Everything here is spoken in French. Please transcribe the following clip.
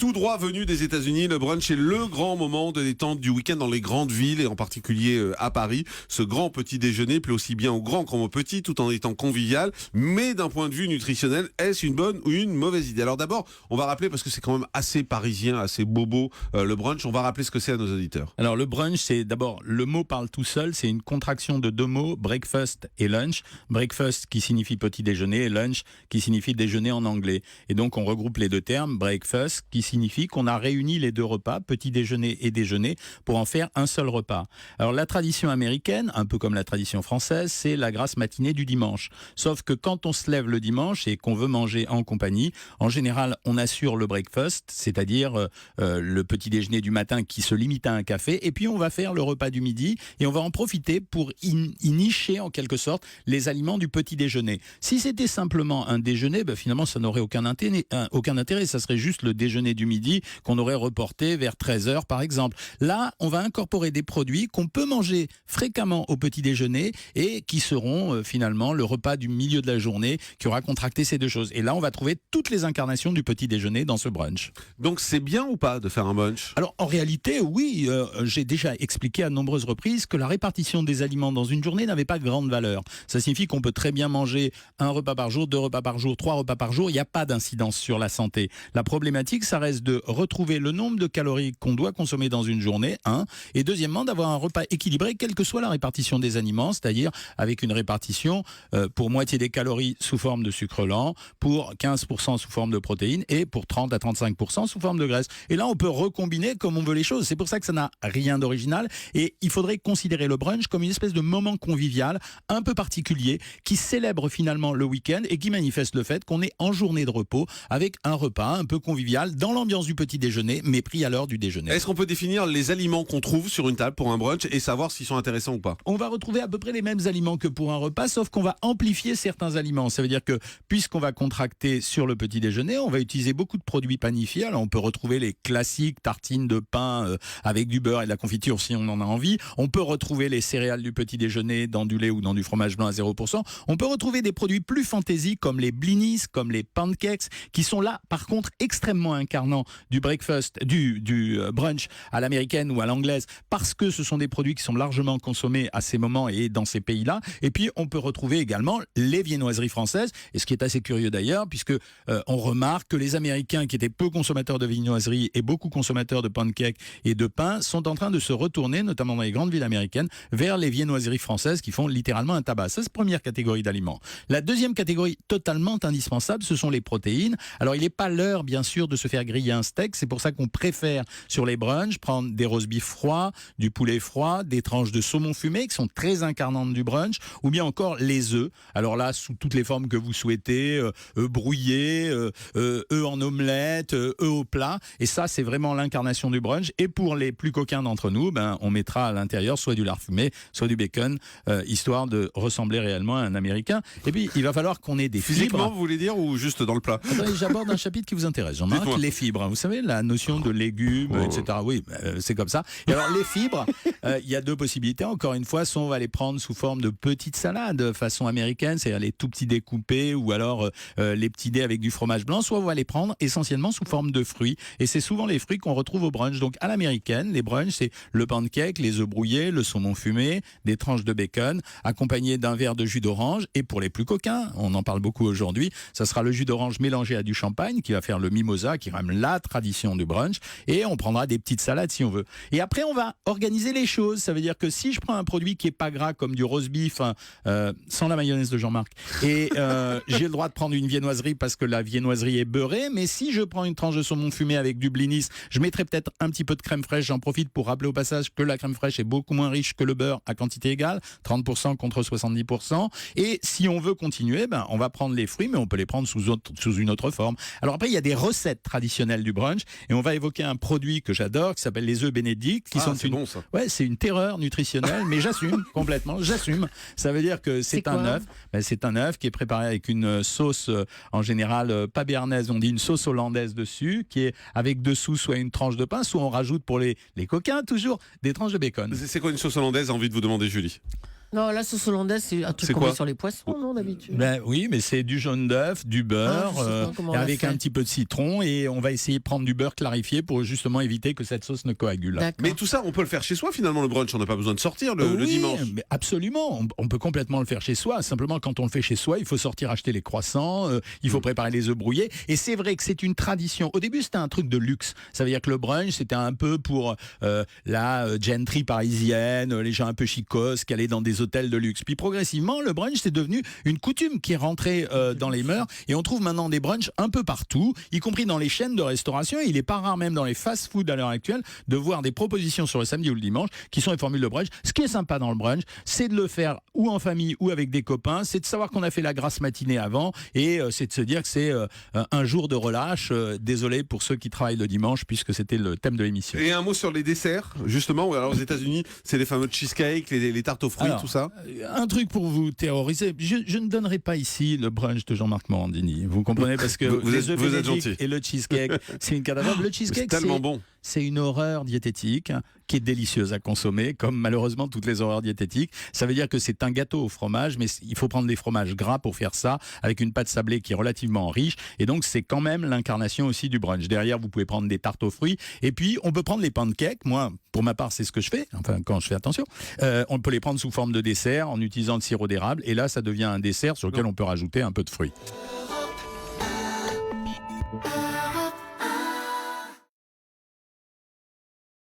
Tout droit venu des États-Unis, le brunch est le grand moment de détente du week-end dans les grandes villes et en particulier à Paris. Ce grand petit déjeuner plaît aussi bien aux grands qu'aux petits tout en étant convivial. Mais d'un point de vue nutritionnel, est-ce une bonne ou une mauvaise idée? Alors d'abord, on va rappeler, parce que c'est quand même assez parisien, assez bobo, le brunch, on va rappeler ce que c'est à nos auditeurs. Alors le brunch, c'est d'abord, le mot parle tout seul, c'est une contraction de deux mots, breakfast et lunch. Breakfast qui signifie petit déjeuner et lunch qui signifie déjeuner en anglais. Et donc on regroupe les deux termes, breakfast qui signifie qu'on a réuni les deux repas, petit déjeuner et déjeuner, pour en faire un seul repas. Alors la tradition américaine, un peu comme la tradition française, c'est la grasse matinée du dimanche. Sauf que quand on se lève le dimanche et qu'on veut manger en compagnie, en général on assure le breakfast, c'est-à-dire le petit déjeuner du matin qui se limite à un café, et puis on va faire le repas du midi et on va en profiter pour y nicher en quelque sorte les aliments du petit déjeuner. Si c'était simplement un déjeuner, finalement ça n'aurait aucun intérêt, ça serait juste le déjeuner du midi qu'on aurait reporté vers 13h par exemple. Là, on va incorporer des produits qu'on peut manger fréquemment au petit déjeuner et qui seront finalement le repas du milieu de la journée qui aura contracté ces deux choses. Et là, on va trouver toutes les incarnations du petit déjeuner dans ce brunch. Donc c'est bien ou pas de faire un brunch? Alors en réalité, oui, j'ai déjà expliqué à de nombreuses reprises que la répartition des aliments dans une journée n'avait pas grande valeur. Ça signifie qu'on peut très bien manger un repas par jour, 2 repas par jour, 3 repas par jour, il n'y a pas d'incidence sur la santé. La problématique, ça reste de retrouver le nombre de calories qu'on doit consommer dans une journée, et deuxièmement, d'avoir un repas équilibré, quelle que soit la répartition des aliments, c'est-à-dire avec une répartition pour moitié des calories sous forme de sucre lent, pour 15% sous forme de protéines et pour 30 à 35% sous forme de graisse. Et là, on peut recombiner comme on veut les choses. C'est pour ça que ça n'a rien d'original et il faudrait considérer le brunch comme une espèce de moment convivial un peu particulier qui célèbre finalement le week-end et qui manifeste le fait qu'on est en journée de repos avec un repas un peu convivial dans l'ambiance du petit déjeuner mais pris à l'heure du déjeuner. Est-ce qu'on peut définir les aliments qu'on trouve sur une table pour un brunch et savoir s'ils sont intéressants ou pas? On va retrouver à peu près les mêmes aliments que pour un repas, sauf qu'on va amplifier certains aliments. Ça veut dire que puisqu'on va contracter sur le petit déjeuner, on va utiliser beaucoup de produits panifiés. Alors on peut retrouver les classiques tartines de pain avec du beurre et de la confiture si on en a envie. On peut retrouver les céréales du petit déjeuner dans du lait ou dans du fromage blanc à 0%. On peut retrouver des produits plus fantaisie comme les blinis, comme les pancakes, qui sont là par contre extrêmement incarnants du breakfast, du brunch à l'américaine ou à l'anglaise, parce que ce sont des produits qui sont largement consommés à ces moments et dans ces pays-là. Et puis on peut retrouver également les viennoiseries françaises, et ce qui est assez curieux d'ailleurs, puisque on remarque que les Américains qui étaient peu consommateurs de viennoiseries et beaucoup consommateurs de pancakes et de pain sont en train de se retourner, notamment dans les grandes villes américaines, vers les viennoiseries françaises qui font littéralement un tabac. Ça, c'est la première catégorie d'aliments. La deuxième catégorie totalement indispensable, ce sont les protéines. Alors il n'est pas l'heure bien sûr de se faire griller un steak, c'est pour ça qu'on préfère sur les brunchs prendre des roast beef froids, du poulet froid, des tranches de saumon fumé qui sont très incarnantes du brunch, ou bien encore les œufs. Alors là, sous toutes les formes que vous souhaitez, œufs brouillés, œufs en omelette, œufs au plat, et ça c'est vraiment l'incarnation du brunch. Et pour les plus coquins d'entre nous, on mettra à l'intérieur soit du lard fumé, soit du bacon, histoire de ressembler réellement à un Américain. Et puis il va falloir qu'on ait des Physiquement, fibres. vous voulez dire, ou juste dans le plat? Attendez, j'aborde un chapitre qui vous intéresse, Jean-Marc, Dites-moi. les fibres. Vous savez, la notion de légumes, etc. Oui, c'est comme ça. Et alors, les fibres, il y a deux possibilités. Encore une fois, soit on va les prendre sous forme de petites salades, façon américaine, c'est-à-dire les tout petits dés coupés, ou alors les petits dés avec du fromage blanc, soit on va les prendre essentiellement sous forme de fruits. Et c'est souvent les fruits qu'on retrouve au brunch. Donc, à l'américaine, les brunchs, c'est le pancake, les œufs brouillés, le saumon fumé, des tranches de bacon, accompagné d'un verre de jus d'orange. Et pour les plus coquins, on en parle beaucoup aujourd'hui, ça sera le jus d'orange mélangé à du champagne qui va faire le mimosa, qui est quand même la tradition du brunch. Et on prendra des petites salades si on veut. Et après, on va organiser les choses. Ça veut dire que si je prends un produit qui est pas gras comme du roast beef, sans la mayonnaise de Jean-Marc, et j'ai le droit de prendre une viennoiserie parce que la viennoiserie est beurrée, mais si je prends une tranche de saumon fumé avec du blinis, je mettrai peut-être un petit peu de crème fraîche. J'en profite pour rappeler au passage que la crème fraîche est beaucoup moins riche que le beurre à quantité égale, 30% contre 70%. Et si on veut continuer, on va prendre les fruits, mais on peut les prendre sous une autre forme. Alors après, il y a des recettes traditionnelles du brunch, et on va évoquer un produit que j'adore, qui s'appelle les œufs bénédicts, qui sont bon, ça. Ouais, c'est une terreur nutritionnelle, mais j'assume complètement, j'assume. Ça veut dire que c'est un œuf. C'est un œuf qui est préparé avec une sauce, en général, pas béarnaise, on dit une sauce hollandaise dessus, qui est avec dessous soit une tranche de pain, soit on rajoute pour les coquins, toujours, des tranches de bacon. C'est quoi une sauce hollandaise, envie de vous demander, Julie? Non, la sauce hollandaise, c'est un truc C'est qu'on quoi met sur les poissons, non, d'habitude? Ben oui, mais c'est du jaune d'œuf, du beurre, je sais pas comment on l'a avec fait. un petit peu de citron, et on va essayer de prendre du beurre clarifié pour justement éviter que cette sauce ne coagule. D'accord. Mais tout ça, on peut le faire chez soi finalement, le brunch. On n'a pas besoin de sortir le Oui, dimanche. mais absolument. On peut complètement le faire chez soi. Simplement, quand on le fait chez soi, il faut sortir acheter les croissants, il faut préparer les œufs brouillés. Et c'est vrai que c'est une tradition. Au début, c'était un truc de luxe. Ça veut dire que le brunch, c'était un peu pour la gentry parisienne, les gens un peu chicos qui allaient dans des hôtels de luxe. Puis progressivement, le brunch, c'est devenu une coutume qui est rentrée dans les mœurs. Et on trouve maintenant des brunchs un peu partout, y compris dans les chaînes de restauration. Et il n'est pas rare, même dans les fast-food à l'heure actuelle, de voir des propositions sur le samedi ou le dimanche qui sont des formules de brunch. Ce qui est sympa dans le brunch, c'est de le faire ou en famille ou avec des copains. C'est de savoir qu'on a fait la grasse matinée avant. Et c'est de se dire que c'est un jour de relâche. Désolé pour ceux qui travaillent le dimanche, puisque c'était le thème de l'émission. Et un mot sur les desserts, justement. Alors aux États-Unis, c'est les fameux cheesecakes, les tartes aux fruits, Alors, tout ça. Un truc pour vous terroriser. Je ne donnerai pas ici le brunch de Jean-Marc Morandini. Vous comprenez, parce que les œufs vous êtes bénédicts gentil. et le cheesecake, c'est une catastrophe. Le C'est cheesecake, tellement bon. c'est une horreur diététique qui est délicieuse à consommer, comme malheureusement toutes les horreurs diététiques. Ça veut dire que c'est un gâteau au fromage, mais il faut prendre des fromages gras pour faire ça, avec une pâte sablée qui est relativement riche. Et donc, c'est quand même l'incarnation aussi du brunch. Derrière, vous pouvez prendre des tartes aux fruits. Et puis, on peut prendre les pancakes. Moi, pour ma part, c'est ce que je fais. Enfin, quand je fais attention. On peut les prendre sous forme de dessert en utilisant le sirop d'érable. Et là, ça devient un dessert sur lequel on peut rajouter un peu de fruits.